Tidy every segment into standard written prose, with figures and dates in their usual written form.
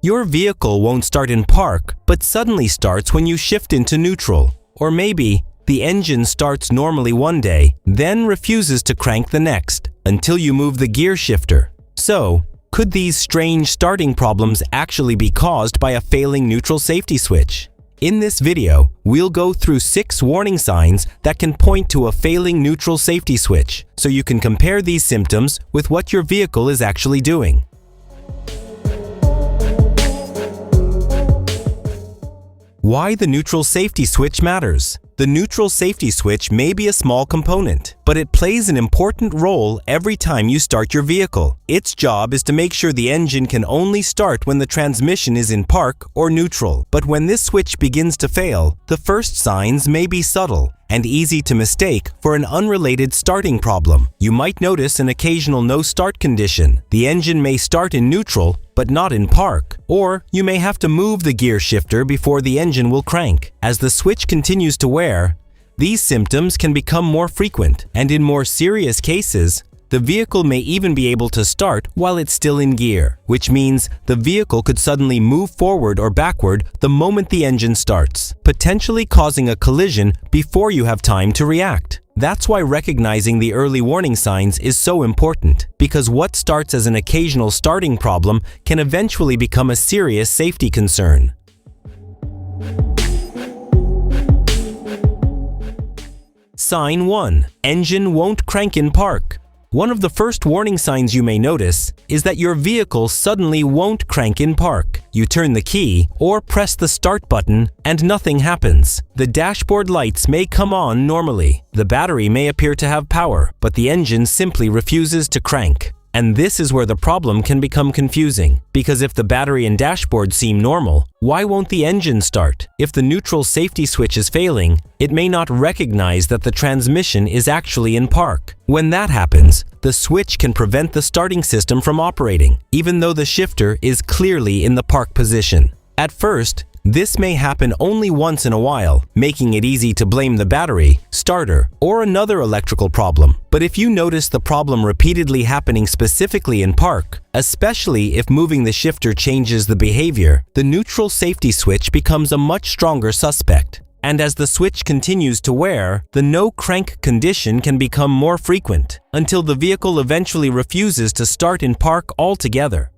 Your vehicle won't start in park, but suddenly starts when you shift into neutral. Or maybe the engine starts normally one day, then refuses to crank the next, until you move the gear shifter. So, could these strange starting problems actually be caused by a failing neutral safety switch? In this video, we'll go through 6 warning signs that can point to a failing neutral safety switch, so you can compare these symptoms with what your vehicle is actually doing. Why the neutral safety switch matters. The neutral safety switch may be a small component, but it plays an important role every time you start your vehicle. Its job is to make sure the engine can only start when the transmission is in park or neutral. But when this switch begins to fail, the first signs may be subtle and easy to mistake for an unrelated starting problem. You might notice an occasional no-start condition. The engine may start in neutral, but not in park. Or you may have to move the gear shifter before the engine will crank. As the switch continues to wear, these symptoms can become more frequent, and in more serious cases, the vehicle may even be able to start while it's still in gear, which means the vehicle could suddenly move forward or backward the moment the engine starts, potentially causing a collision before you have time to react. That's why recognizing the early warning signs is so important, because what starts as an occasional starting problem can eventually become a serious safety concern. Sign 1. Engine won't crank in park. One of the first warning signs you may notice is that your vehicle suddenly won't crank in park. You turn the key or press the start button and nothing happens. The dashboard lights may come on normally. The battery may appear to have power, but the engine simply refuses to crank. And this is where the problem can become confusing, because if the battery and dashboard seem normal, why won't the engine start? If the neutral safety switch is failing, it may not recognize that the transmission is actually in park. When that happens, the switch can prevent the starting system from operating, even though the shifter is clearly in the park position. At first, this may happen only once in a while, making it easy to blame the battery, starter, or another electrical problem. But if you notice the problem repeatedly happening specifically in park, especially if moving the shifter changes the behavior, the neutral safety switch becomes a much stronger suspect. And as the switch continues to wear, the no-crank condition can become more frequent, until the vehicle eventually refuses to start in park altogether.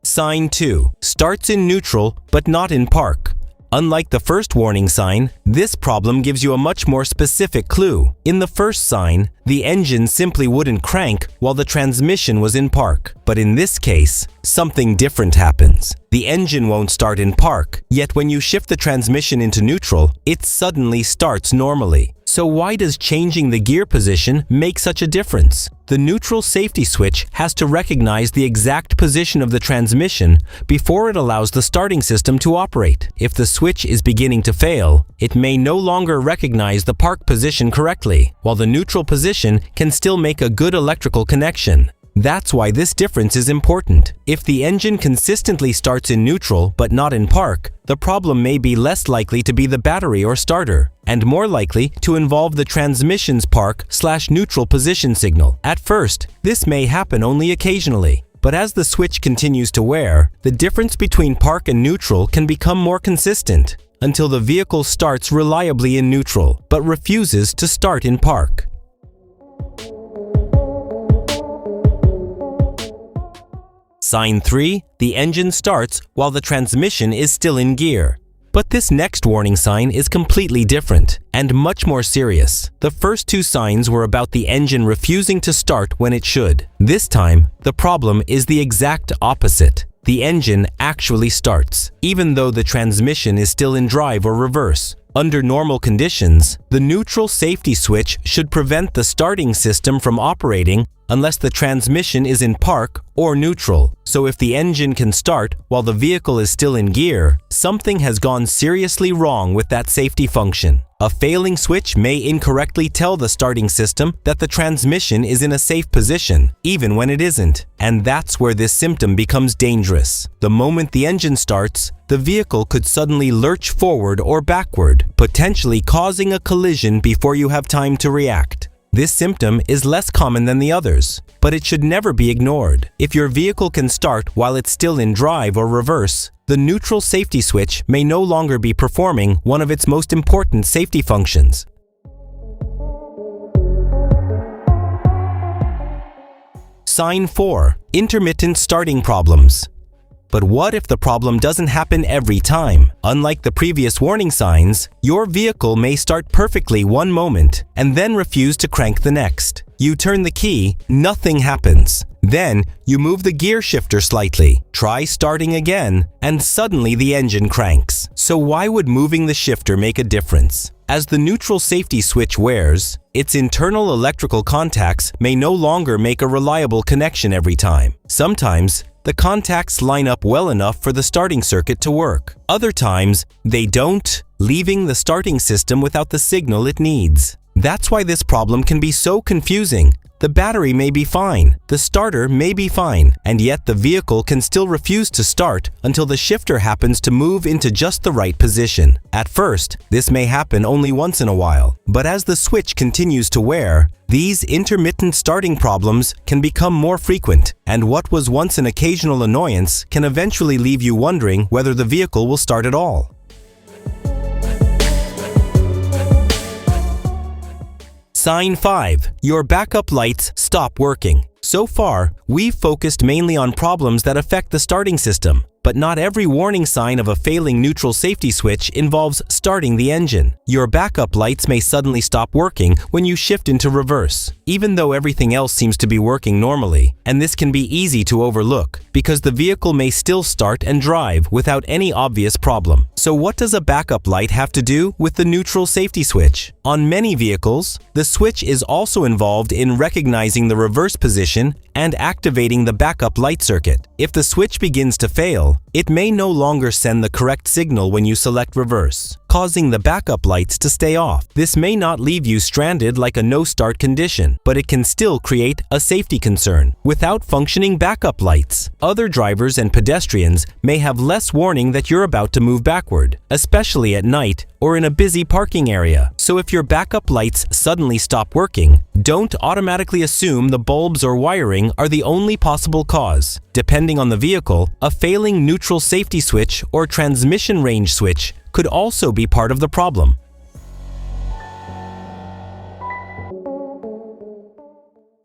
Sign 2. Starts in neutral, but not in park. Unlike the first warning sign, this problem gives you a much more specific clue. In the first sign, the engine simply wouldn't crank while the transmission was in park. But in this case, something different happens. The engine won't start in park, yet when you shift the transmission into neutral, it suddenly starts normally. So why does changing the gear position make such a difference? The neutral safety switch has to recognize the exact position of the transmission before it allows the starting system to operate. If the switch is beginning to fail, it may no longer recognize the park position correctly, while the neutral position can still make a good electrical connection. That's why this difference is important. If the engine consistently starts in neutral but not in park, the problem may be less likely to be the battery or starter, and more likely to involve the transmission's park/neutral position signal. At first, this may happen only occasionally, but as the switch continues to wear, the difference between park and neutral can become more consistent, until the vehicle starts reliably in neutral, but refuses to start in park. Sign 3. The engine starts while the transmission is still in gear. But this next warning sign is completely different and much more serious. The first 2 signs were about the engine refusing to start when it should. This time, the problem is the exact opposite. The engine actually starts, even though the transmission is still in drive or reverse. Under normal conditions, the neutral safety switch should prevent the starting system from operating unless the transmission is in park or neutral. So if the engine can start while the vehicle is still in gear, something has gone seriously wrong with that safety function. A failing switch may incorrectly tell the starting system that the transmission is in a safe position, even when it isn't. And that's where this symptom becomes dangerous. The moment the engine starts, the vehicle could suddenly lurch forward or backward, potentially causing a collision before you have time to react. This symptom is less common than the others, but it should never be ignored. If your vehicle can start while it's still in drive or reverse, the neutral safety switch may no longer be performing one of its most important safety functions. Sign 4. Intermittent starting problems. But what if the problem doesn't happen every time? Unlike the previous warning signs, your vehicle may start perfectly one moment and then refuse to crank the next. You turn the key, nothing happens. Then, you move the gear shifter slightly, try starting again, and suddenly the engine cranks. So why would moving the shifter make a difference? As the neutral safety switch wears, its internal electrical contacts may no longer make a reliable connection every time. Sometimes, the contacts line up well enough for the starting circuit to work. Other times, they don't, leaving the starting system without the signal it needs. That's why this problem can be so confusing. The battery may be fine, the starter may be fine, and yet the vehicle can still refuse to start until the shifter happens to move into just the right position. At first, this may happen only once in a while, but as the switch continues to wear, these intermittent starting problems can become more frequent, and what was once an occasional annoyance can eventually leave you wondering whether the vehicle will start at all. Sign 5. Your backup lights stop working. So far, we've focused mainly on problems that affect the starting system, but not every warning sign of a failing neutral safety switch involves starting the engine. Your backup lights may suddenly stop working when you shift into reverse, even though everything else seems to be working normally, and this can be easy to overlook because the vehicle may still start and drive without any obvious problem. So what does a backup light have to do with the neutral safety switch? On many vehicles, the switch is also involved in recognizing the reverse position and activating the backup light circuit. If the switch begins to fail, it may no longer send the correct signal when you select reverse, causing the backup lights to stay off. This may not leave you stranded like a no-start condition, but it can still create a safety concern. Without functioning backup lights, other drivers and pedestrians may have less warning that you're about to move backward, especially at night or in a busy parking area. So if your backup lights suddenly stop working, don't automatically assume the bulbs or wiring are the only possible cause. Depending on the vehicle, a failing neutral safety switch or transmission range switch could also be part of the problem.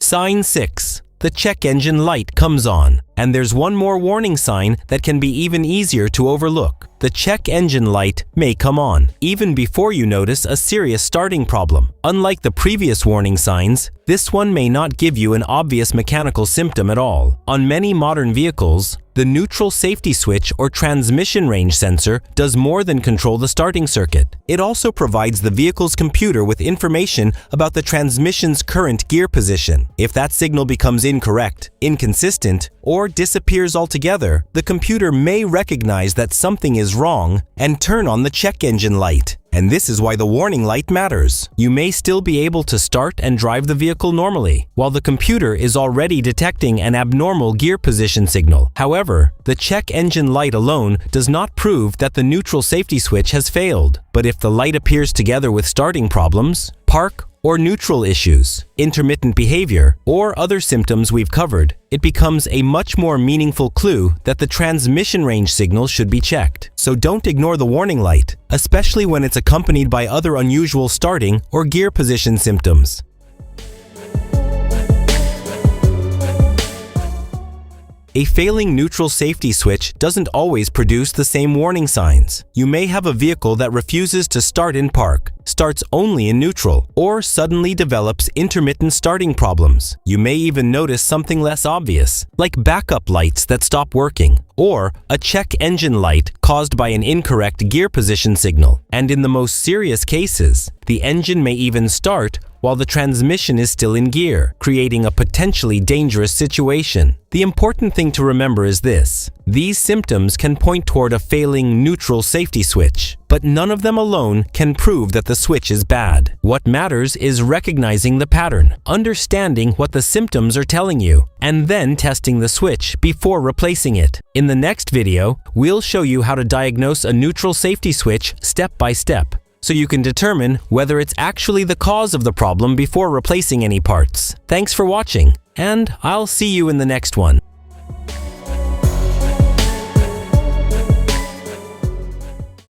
Sign 6. The check engine light comes on, and there's one more warning sign that can be even easier to overlook. The check engine light may come on, even before you notice a serious starting problem. Unlike the previous warning signs, this one may not give you an obvious mechanical symptom at all. On many modern vehicles, the neutral safety switch or transmission range sensor does more than control the starting circuit. It also provides the vehicle's computer with information about the transmission's current gear position. If that signal becomes incorrect, inconsistent, or disappears altogether, the computer may recognize that something is wrong and turn on the check engine light. And this is why the warning light matters. You may still be able to start and drive the vehicle normally, while the computer is already detecting an abnormal gear position signal. However, the check engine light alone does not prove that the neutral safety switch has failed. But if the light appears together with starting problems, park or neutral issues, intermittent behavior, or other symptoms we've covered, it becomes a much more meaningful clue that the transmission range signal should be checked. So don't ignore the warning light, especially when it's accompanied by other unusual starting or gear position symptoms. A failing neutral safety switch doesn't always produce the same warning signs. You may have a vehicle that refuses to start in park, starts only in neutral, or suddenly develops intermittent starting problems. You may even notice something less obvious, like backup lights that stop working, or a check engine light caused by an incorrect gear position signal. And in the most serious cases, the engine may even start while the transmission is still in gear, creating a potentially dangerous situation. The important thing to remember is this: these symptoms can point toward a failing neutral safety switch, but none of them alone can prove that the switch is bad. What matters is recognizing the pattern, understanding what the symptoms are telling you, and then testing the switch before replacing it. In the next video, we'll show you how to diagnose a neutral safety switch step by step. so you can determine whether it's actually the cause of the problem before replacing any parts. Thanks for watching, and I'll see you in the next one.